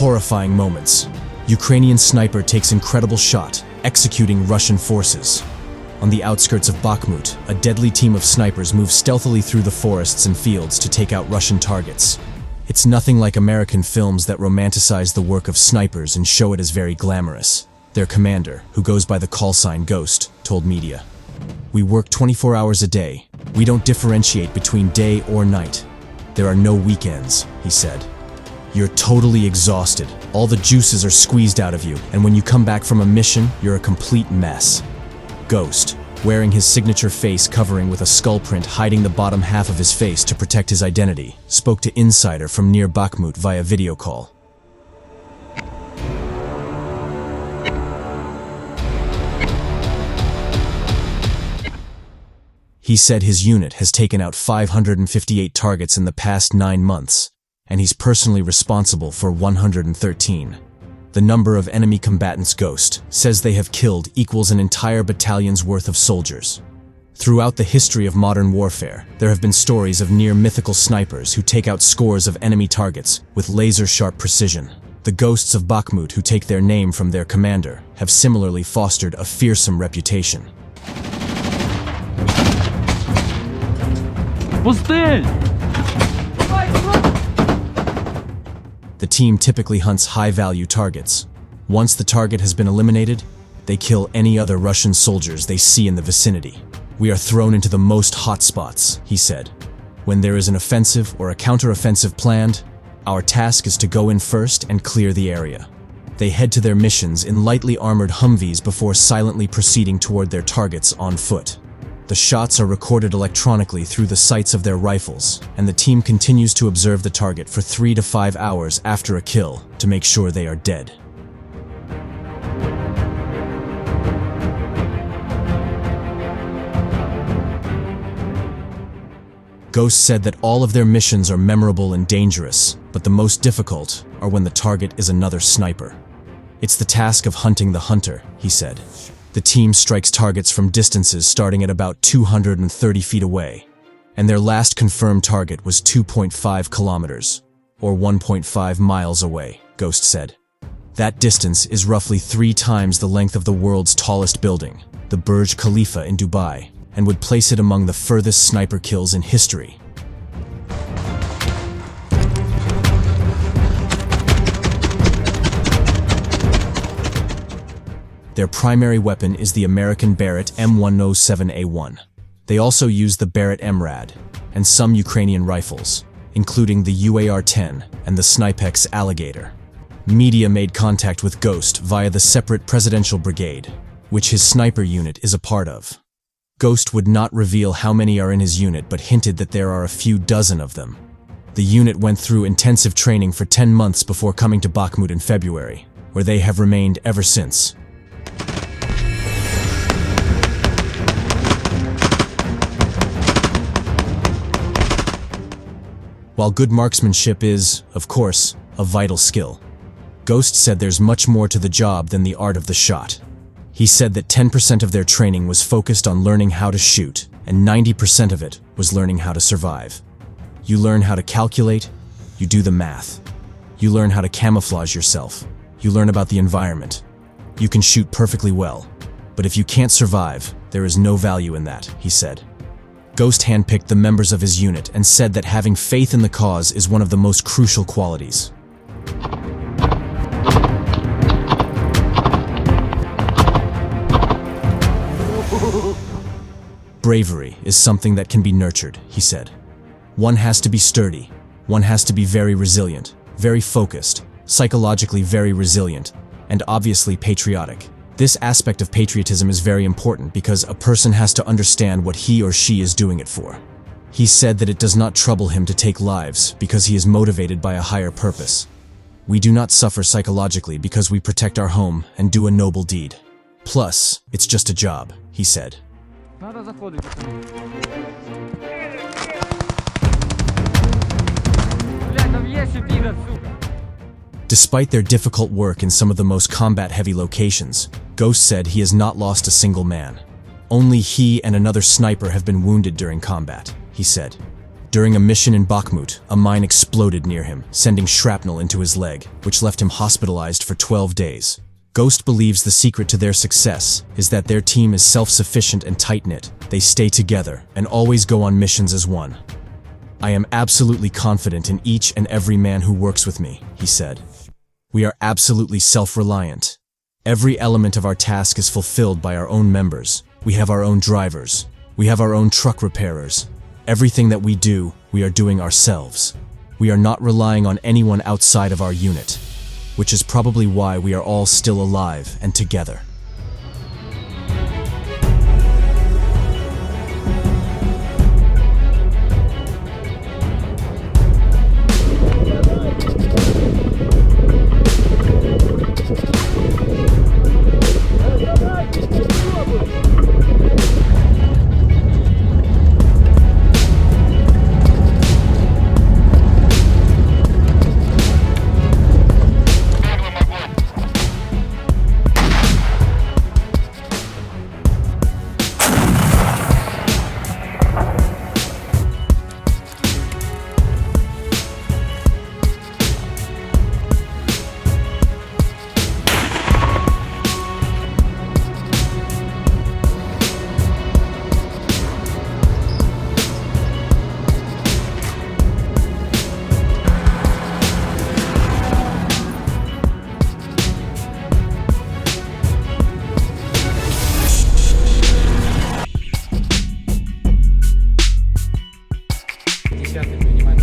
horrifying moments. Ukrainian sniper takes incredible shot, executing Russian forces. On the outskirts of Bakhmut, a deadly team of snipers moves stealthily through the forests and fields to take out Russian targets. It's nothing like American films that romanticize the work of snipers and show it as very glamorous. Their commander, who goes by the call sign Ghost, told media, "We work 24 hours a day. We don't differentiate between day or night. There are no weekends," he said. "You're totally exhausted. All the juices are squeezed out of you, and when you come back from a mission, you're a complete mess." Ghost, wearing his signature face covering with a skull print hiding the bottom half of his face to protect his identity, spoke to Insider from near Bakhmut via video call. He said his unit has taken out 558 targets in the past 9 months, and he's personally responsible for 113. The number of enemy combatants Ghost says they have killed equals an entire battalion's worth of soldiers. Throughout the history of modern warfare, there have been stories of near-mythical snipers who take out scores of enemy targets with laser-sharp precision. The Ghosts of Bakhmut, who take their name from their commander, have similarly fostered a fearsome reputation. The team typically hunts high-value targets. Once the target has been eliminated, they kill any other Russian soldiers they see in the vicinity. "We are thrown into the most hot spots," he said. "When there is an offensive or a counter-offensive planned, our task is to go in first and clear the area." They head to their missions in lightly armored Humvees before silently proceeding toward their targets on foot. The shots are recorded electronically through the sights of their rifles, and the team continues to observe the target for 3 to 5 hours after a kill to make sure they are dead. Ghost said that all of their missions are memorable and dangerous, but the most difficult are when the target is another sniper. "It's the task of hunting the hunter," he said. The team strikes targets from distances starting at about 230 feet away, and their last confirmed target was 2.5 kilometers, or 1.5 miles away, Ghost said. That distance is roughly 3 times the length of the world's tallest building, the Burj Khalifa in Dubai, and would place it among the furthest sniper kills in history. Their primary weapon is the American Barrett M107A1. They also use the Barrett MRAD and some Ukrainian rifles, including the UAR-10 and the Snipex Alligator. Media made contact with Ghost via the separate Presidential Brigade, which his sniper unit is a part of. Ghost would not reveal how many are in his unit but hinted that there are a few dozen of them. The unit went through intensive training for 10 months before coming to Bakhmut in February, where they have remained ever since. While good marksmanship is, of course, a vital skill, Ghost said there's much more to the job than the art of the shot. He said that 10% of their training was focused on learning how to shoot, and 90% of it was learning how to survive. You learn how to calculate, you do the math. You learn how to camouflage yourself. You learn about the environment. You can shoot perfectly well, but if you can't survive, there is no value in that, he said. Ghost handpicked the members of his unit and said that having faith in the cause is one of the most crucial qualities. Bravery is something that can be nurtured, he said. One has to be sturdy. One has to be very resilient, very focused, psychologically very resilient, and obviously patriotic. This aspect of patriotism is very important because a person has to understand what he or she is doing it for. He said that it does not trouble him to take lives because he is motivated by a higher purpose. We do not suffer psychologically because we protect our home and do a noble deed. Plus, it's just a job, he said. Despite their difficult work in some of the most combat-heavy locations, Ghost said he has not lost a single man. Only he and another sniper have been wounded during combat, he said. During a mission in Bakhmut, a mine exploded near him, sending shrapnel into his leg, which left him hospitalized for 12 days. Ghost believes the secret to their success is that their team is self-sufficient and tight-knit. They stay together and always go on missions as one. I am absolutely confident in each and every man who works with me, he said. We are absolutely self-reliant. Every element of our task is fulfilled by our own members. We have our own drivers. We have our own truck repairers. Everything that we do, we are doing ourselves. We are not relying on anyone outside of our unit, which is probably why we are all still alive and together. Десятый принимает.